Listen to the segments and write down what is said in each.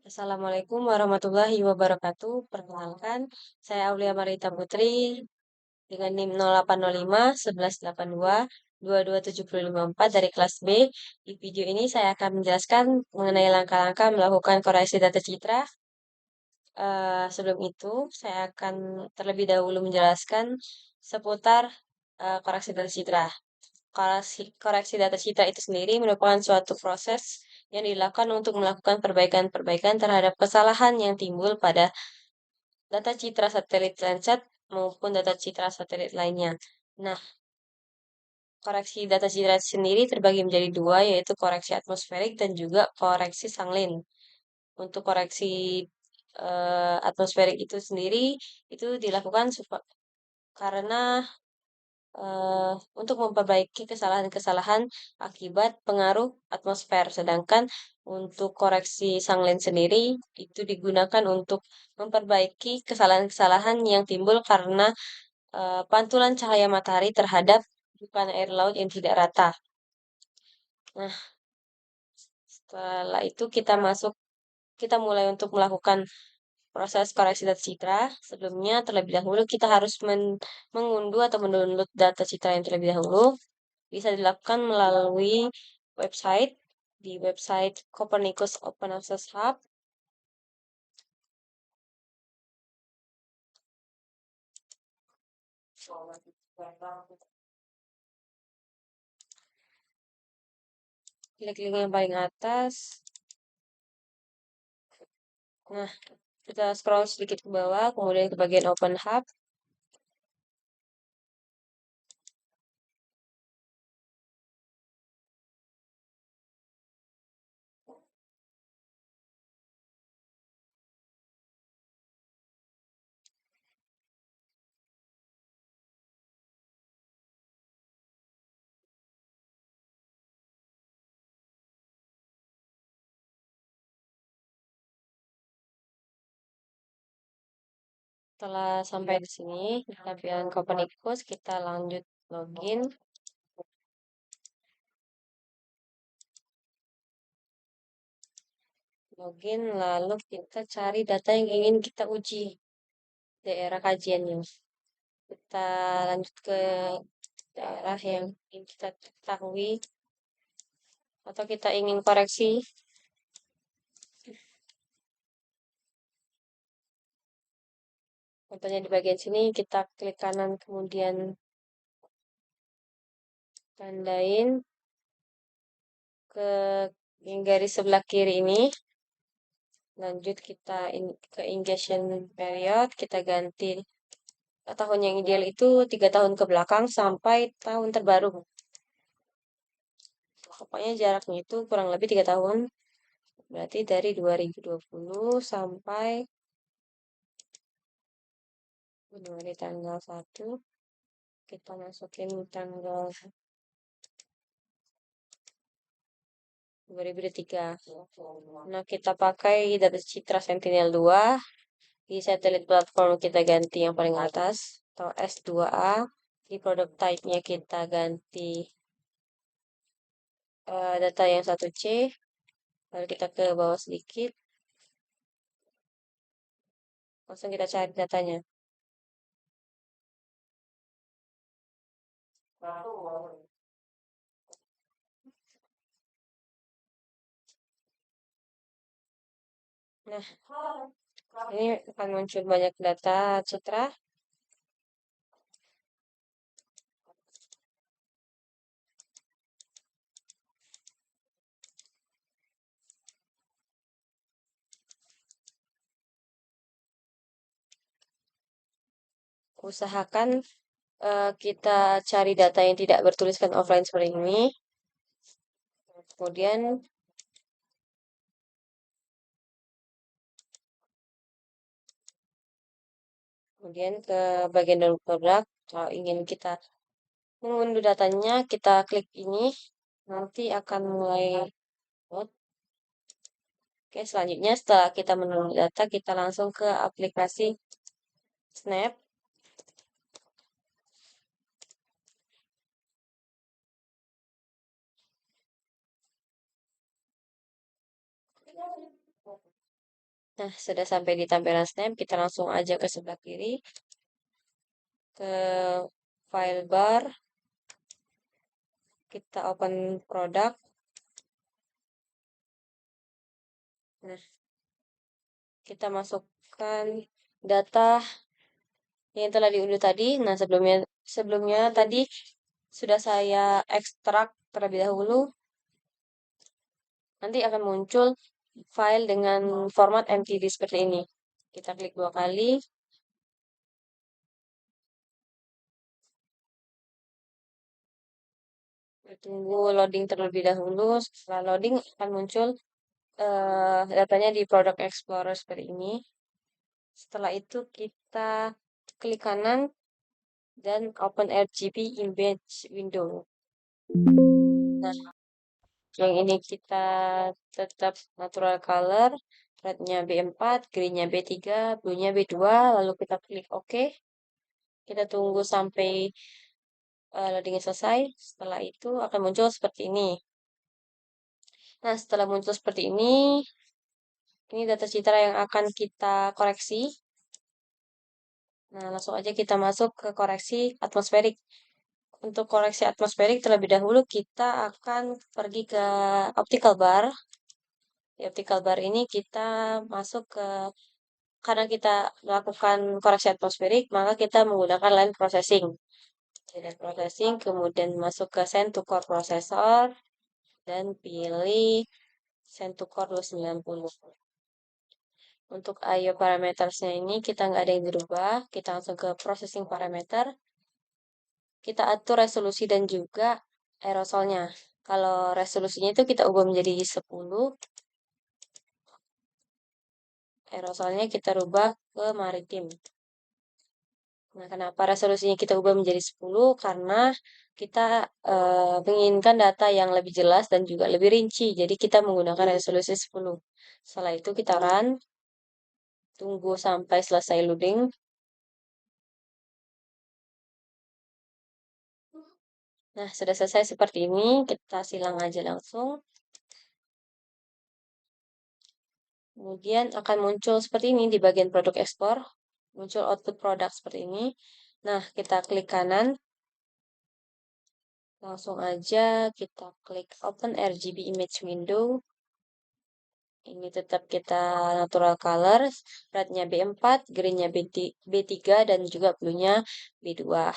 Assalamualaikum warahmatullahi wabarakatuh. Perkenalkan, saya Aulia Marita Putri dengan NIM 0805 1182 22754 dari kelas B. Di video ini saya akan menjelaskan mengenai langkah-langkah melakukan koreksi data citra. Sebelum itu, saya akan terlebih dahulu menjelaskan seputar koreksi data citra. Koreksi data citra itu sendiri merupakan suatu proses yang dilakukan untuk melakukan perbaikan-perbaikan terhadap kesalahan yang timbul pada data citra satelit Landsat maupun data citra satelit lainnya. Nah, koreksi data citra sendiri terbagi menjadi dua, yaitu koreksi atmosferik dan juga koreksi sanglin. Untuk koreksi atmosferik itu sendiri, itu dilakukan karena untuk memperbaiki kesalahan-kesalahan akibat pengaruh atmosfer. Sedangkan untuk koreksi sanglin sendiri itu digunakan untuk memperbaiki kesalahan-kesalahan yang timbul karena pantulan cahaya matahari terhadap permukaan air laut yang tidak rata. Nah, setelah itu kita mulai untuk melakukan proses koreksi data citra. Sebelumnya, terlebih dahulu kita harus mengunduh atau mendownload data citra yang terlebih dahulu. Bisa dilakukan melalui website di website Copernicus Open Access Hub. Klik link yang paling atas. Nah, kita scroll sedikit ke bawah, kemudian ke bagian Open Hub. Setelah sampai di sini, kita pilih Copernicus, kita lanjut login. Login, lalu kita cari data yang ingin kita uji, daerah kajiannya. Kita lanjut ke daerah yang ingin kita ketahui atau kita ingin koreksi. Contohnya di bagian sini kita klik kanan kemudian tandain ke yang garis sebelah kiri ini. Lanjut kita ke ingestion period, kita ganti tahun yang ideal itu 3 tahun ke belakang sampai tahun terbaru. Pokoknya jaraknya itu kurang lebih 3 tahun. Berarti dari 2020 sampai Januari tanggal 1. Kita masukin tanggal 2023. Nah, kita pakai data citra Sentinel-2. Di satelit platform kita ganti yang paling atas atau S2A. Di product type-nya kita ganti data yang 1C. Lalu kita ke bawah sedikit. Langsung kita cari datanya. Nah, ini akan muncul banyak data citra. Usahakan kita cari data yang tidak bertuliskan offline seperti ini. Kemudian ke bagian download produk. Kalau ingin kita mengunduh datanya, kita klik ini. Nanti akan mulai download. Oke, selanjutnya setelah kita mendownload data, kita langsung ke aplikasi Snap. Nah, sudah sampai di tampilan Snap, kita langsung aja ke sebelah kiri, ke file bar, kita open produk. Nah, kita masukkan data yang telah diunduh tadi. Nah, sebelumnya tadi sudah saya ekstrak terlebih dahulu. Nanti akan muncul file dengan format MTD seperti ini. Kita klik 2 kali. Tunggu loading terlebih dahulu. Setelah loading akan muncul datanya di Product Explorer seperti ini. Setelah itu kita klik kanan dan open RGB image window. Nah, yang ini kita tetap natural color, rednya B4, greennya B3, blue-nya B2, lalu kita klik OK. Kita tunggu sampai loadingnya selesai. Setelah itu akan muncul seperti ini. Nah, setelah muncul seperti ini data citra yang akan kita koreksi. Nah, langsung aja kita masuk ke koreksi atmosferik. Untuk koreksi atmosferik terlebih dahulu kita akan pergi ke optical bar. Di optical bar ini kita masuk karena kita melakukan koreksi atmosferik, maka kita menggunakan line processing. Line processing, kemudian masuk ke send to core processor, dan pilih send to core 290. Untuk I/O parametersnya ini kita nggak ada yang dirubah, kita langsung ke processing parameter. Kita atur resolusi dan juga aerosolnya. Kalau resolusinya itu kita ubah menjadi 10, aerosolnya kita rubah ke maritim. Nah, kenapa resolusinya kita ubah menjadi 10? Karena kita menginginkan data yang lebih jelas dan juga lebih rinci. Jadi kita menggunakan resolusi 10. Setelah itu kita run, tunggu sampai selesai loading. Nah, sudah selesai seperti ini, kita silang aja langsung. Kemudian akan muncul seperti ini di bagian produk ekspor. Muncul output produk seperti ini. Nah, kita klik kanan. Langsung aja kita klik open RGB image window. Ini tetap kita natural color. Rednya B4, greennya B3, dan juga blue-nya B2.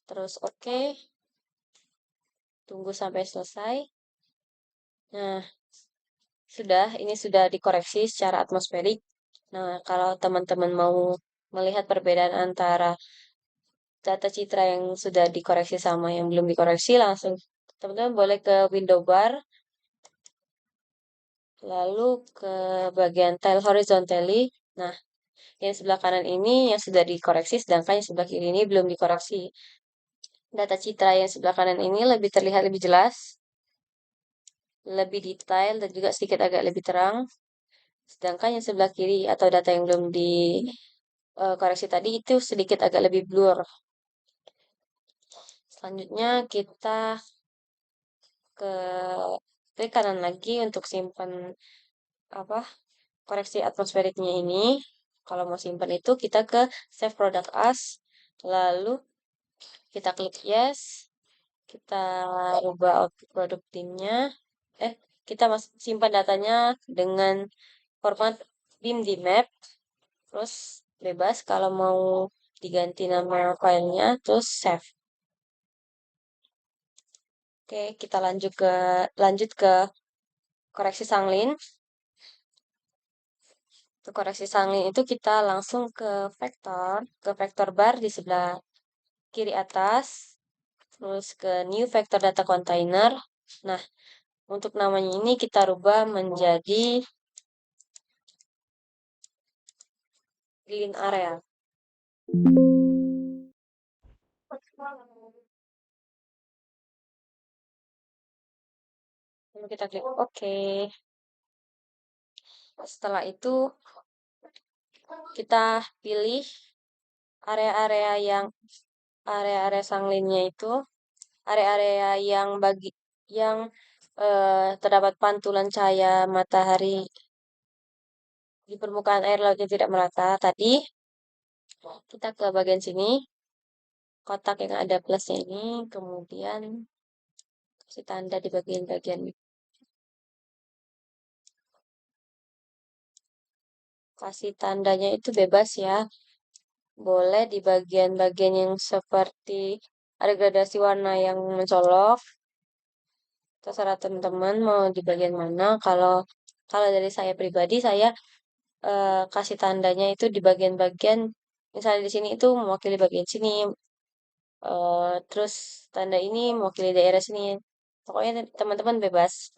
Terus oke. Tunggu sampai selesai. Nah, ini sudah dikoreksi secara atmosferik. Nah, kalau teman-teman mau melihat perbedaan antara data citra yang sudah dikoreksi sama yang belum dikoreksi, langsung teman-teman boleh ke window bar, lalu ke bagian tile horizontally. Nah, yang sebelah kanan ini yang sudah dikoreksi, sedangkan yang sebelah kiri ini belum dikoreksi. Data citra yang sebelah kanan ini lebih terlihat lebih jelas, lebih detail, dan juga sedikit agak lebih terang. Sedangkan yang sebelah kiri atau data yang belum dikoreksi tadi itu sedikit agak lebih blur. Selanjutnya kita ke klik kanan lagi untuk simpan koreksi atmosferiknya ini. Kalau mau simpan itu kita ke save product as, lalu kita klik yes, kita rubah output produk timnya, kita simpan datanya dengan format bin di map, terus bebas kalau mau diganti nama filenya, terus save. Oke, kita lanjut ke koreksi sanglin. Untuk koreksi sanglin itu kita langsung ke vektor bar di sebelah kiri atas, terus ke new vector data container. Nah, untuk namanya ini kita rubah menjadi clean area. Lalu kita klik OK. Setelah itu kita pilih area-area sanglinnya itu, area-area yang terdapat pantulan cahaya matahari di permukaan air laut yang tidak merata. Tadi kita ke bagian sini, kotak yang ada plusnya ini, kemudian kasih tanda di bagian-bagian. Kasih tandanya itu bebas ya. Boleh di bagian-bagian yang seperti ada gradasi warna yang mencolok. Terserah teman-teman mau di bagian mana. Kalau kalau dari saya pribadi, saya kasih tandanya itu di bagian-bagian. Misalnya di sini itu mewakili bagian sini. Terus tanda ini mewakili daerah sini. Pokoknya teman-teman bebas.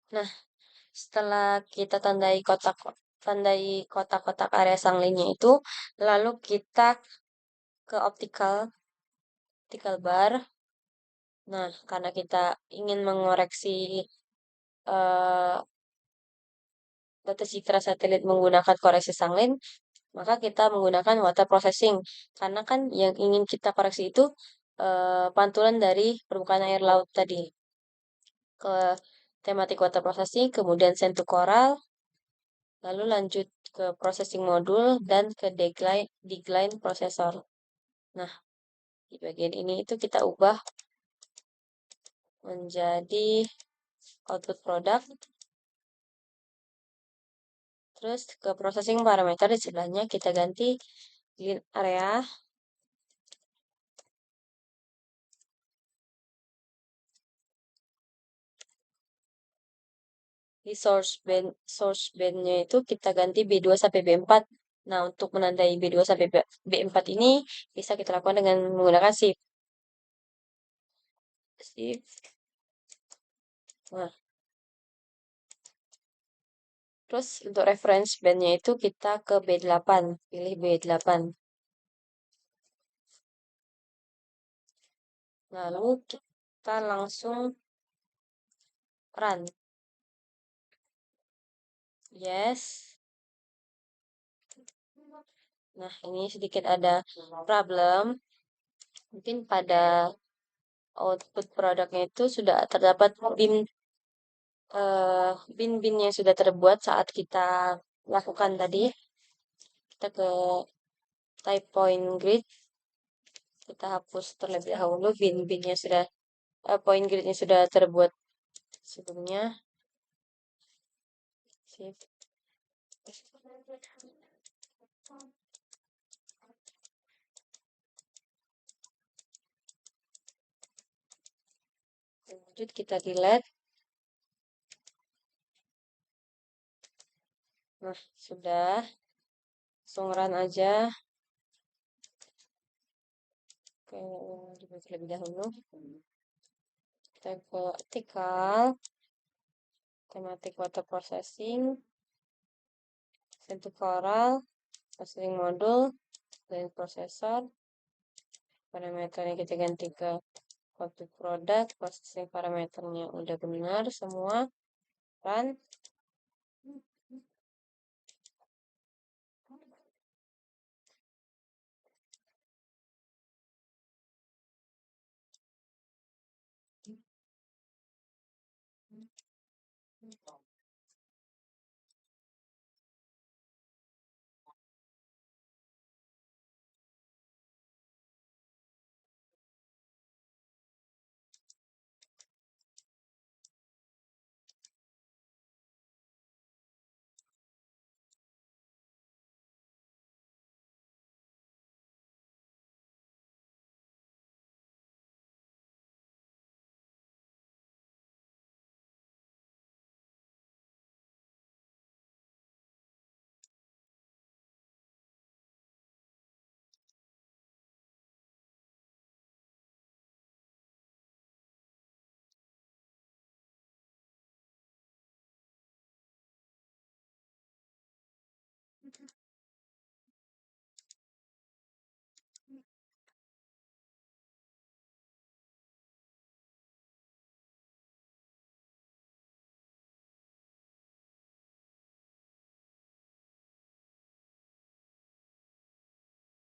Nah, setelah kita tandai kotak-kotak area sanglinnya itu, lalu kita ke optical bar. Nah, karena kita ingin mengoreksi eh, data citra satelit menggunakan koreksi sanglin, maka kita menggunakan water processing. Karena kan yang ingin kita koreksi itu pantulan dari permukaan air laut tadi ke tematik water processing, kemudian send to coral, lalu lanjut ke processing modul dan ke decline processor. Nah, di bagian ini itu kita ubah menjadi output product. Terus ke processing parameter di sebelahnya kita ganti clean area. Di source bandnya itu kita ganti B2 sampai B4. Nah, untuk menandai B2 sampai B4 ini bisa kita lakukan dengan menggunakan shift. Shift. Nah, terus untuk reference bandnya itu kita ke B8, pilih B8. Lalu kita langsung run. Yes. Nah, ini sedikit ada problem. Mungkin pada output produknya itu sudah terdapat bin yang sudah terbuat saat kita lakukan tadi. Kita ke type point grid. Kita hapus terlebih dahulu bin-binnya sudah point gridnya sudah terbuat sebelumnya. Save. Lanjut kita delete. Nah, sudah. Langsung run aja. Oke, terlebih dahulu. Kita ke artikel. Tematik water processing. Send to coral. Processing module. Dan processor. Parameternya kita ganti ke output product. Processing parameternya udah benar semua. Run.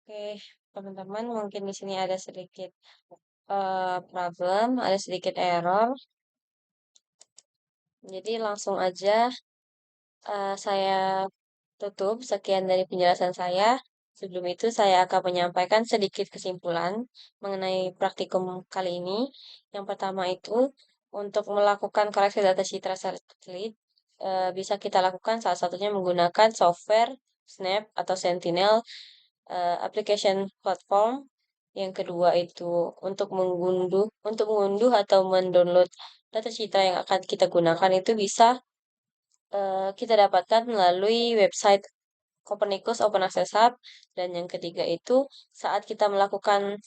Oke, teman-teman, mungkin di sini ada sedikit problem, ada sedikit error. Jadi langsung aja saya tutup. Sekian dari penjelasan saya. Sebelum itu saya akan menyampaikan sedikit kesimpulan mengenai praktikum kali ini. Yang pertama itu, untuk melakukan koreksi data citra satelit, bisa kita lakukan salah satunya menggunakan software Snap atau Sentinel application platform. Yang kedua itu untuk mengunduh atau mendownload data citra yang akan kita gunakan itu bisa kita dapatkan melalui website Copernicus Open Access Hub. Dan yang ketiga itu saat kita melakukan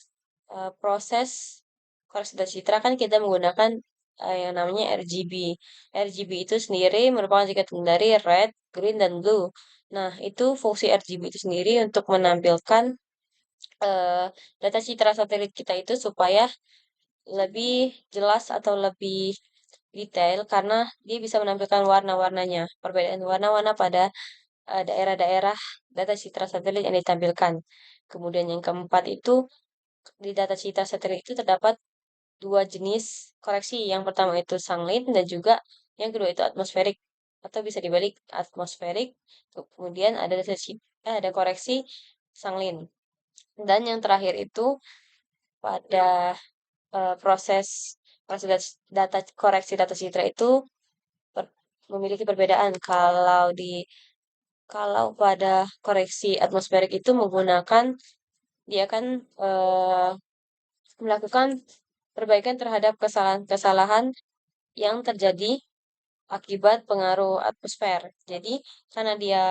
proses koreksi data citra kan kita menggunakan yang namanya RGB. RGB itu sendiri merupakan singkatan dari red, green, dan blue. Nah, itu fungsi RGB itu sendiri untuk menampilkan eh, data citra satelit kita itu supaya lebih jelas atau lebih detail karena dia bisa menampilkan warna-warnanya, perbedaan warna-warna pada daerah-daerah data citra satelit yang ditampilkan. Kemudian yang keempat itu di data citra satelit itu terdapat dua jenis koreksi. Yang pertama itu sunlit dan juga yang kedua itu atmosferik atau bisa dibalik atmosferik. Kemudian ada koreksi sunlit. Dan yang terakhir itu pada proses proses koreksi data citra itu memiliki perbedaan. Kalau pada koreksi atmosferik itu menggunakan dia kan eh, melakukan perbaikan terhadap kesalahan-kesalahan yang terjadi akibat pengaruh atmosfer. Jadi karena dia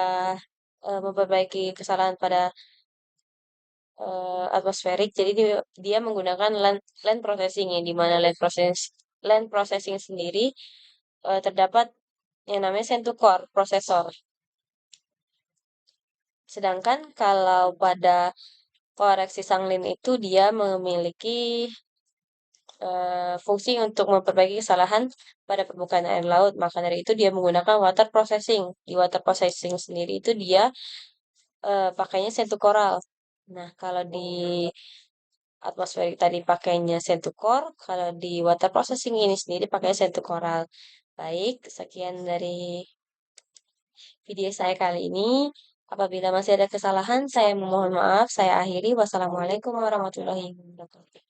memperbaiki kesalahan pada atmosferik, jadi dia menggunakan land processing yang di mana land processing sendiri terdapat yang namanya CentOS prosesor. Sedangkan kalau pada koreksi Sanglin itu dia memiliki fungsi untuk memperbaiki kesalahan pada permukaan air laut. Maka dari itu dia menggunakan water processing. Di water processing sendiri itu dia pakainya sentuh coral. Nah, kalau di atmosferik tadi pakainya sentuh core, kalau di water processing ini sendiri pakainya sentuh coral. Baik, sekian dari video saya kali ini. Apabila masih ada kesalahan, saya memohon maaf. Saya akhiri. Wassalamualaikum warahmatullahi wabarakatuh.